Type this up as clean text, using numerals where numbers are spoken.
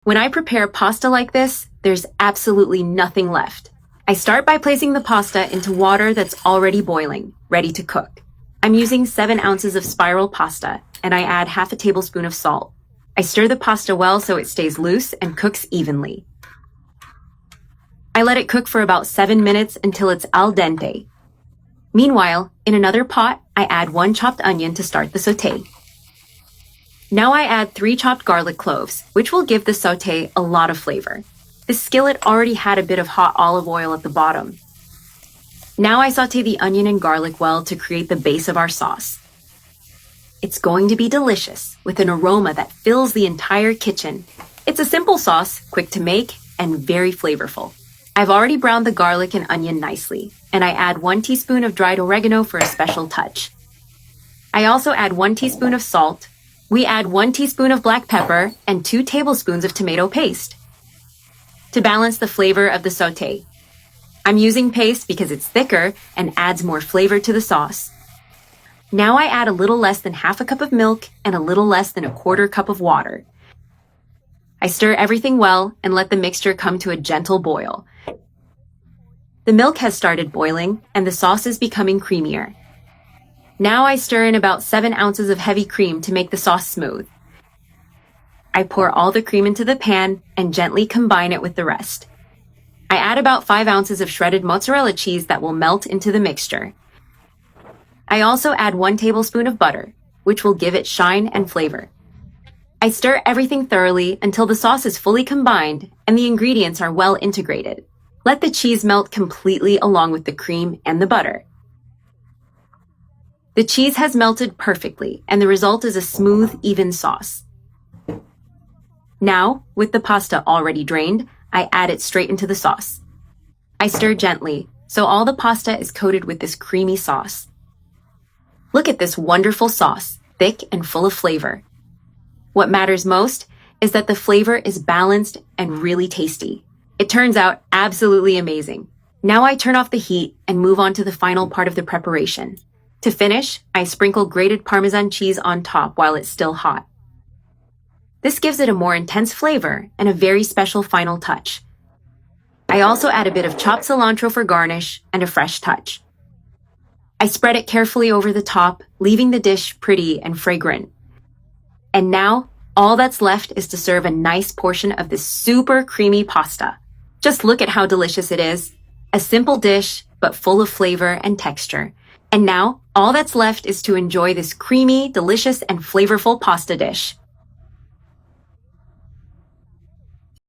When I prepare pasta like this, there's absolutely nothing left. I start by placing the pasta into water that's already boiling, ready to cook. I'm using 7 ounces of spiral pasta, and I add half a tablespoon of salt. I stir the pasta well so it stays loose and cooks evenly. I let it cook for about 7 minutes until it's al dente. Meanwhile, in another pot, I add 1 chopped onion to start the sauté. Now I add 3 chopped garlic cloves, which will give the sauté a lot of flavor. The skillet already had a bit of hot olive oil at the bottom. Now I sauté the onion and garlic well to create the base of our sauce. It's going to be delicious, with an aroma that fills the entire kitchen. It's a simple sauce, quick to make, and very flavorful. I've already browned the garlic and onion nicely, and I add 1 teaspoon of dried oregano for a special touch. I also add 1 teaspoon of salt. We add 1 teaspoon of black pepper and 2 tablespoons of tomato paste to balance the flavor of the sauté. I'm using paste because it's thicker and adds more flavor to the sauce. Now I add a little less than half a cup of milk and a little less than a quarter cup of water. I stir everything well and let the mixture come to a gentle boil. The milk has started boiling and the sauce is becoming creamier. Now I stir in about 7 ounces of heavy cream to make the sauce smooth. I pour all the cream into the pan and gently combine it with the rest. I add about 5 ounces of shredded mozzarella cheese that will melt into the mixture. I also add 1 tablespoon of butter, which will give it shine and flavor. I stir everything thoroughly until the sauce is fully combined and the ingredients are well integrated. Let the cheese melt completely along with the cream and the butter. The cheese has melted perfectly, and the result is a smooth, even sauce. Now, with the pasta already drained, I add it straight into the sauce. I stir gently, so all the pasta is coated with this creamy sauce. Look at this wonderful sauce, thick and full of flavor. What matters most is that the flavor is balanced and really tasty. It turns out absolutely amazing. Now I turn off the heat and move on to the final part of the preparation. To finish, I sprinkle grated Parmesan cheese on top while it's still hot. This gives it a more intense flavor and a very special final touch. I also add a bit of chopped cilantro for garnish and a fresh touch. I spread it carefully over the top, leaving the dish pretty and fragrant. And now, all that's left is to serve a nice portion of this super creamy pasta. Just look at how delicious it is. A simple dish, but full of flavor and texture. And now, all that's left is to enjoy this creamy, delicious, and flavorful pasta dish.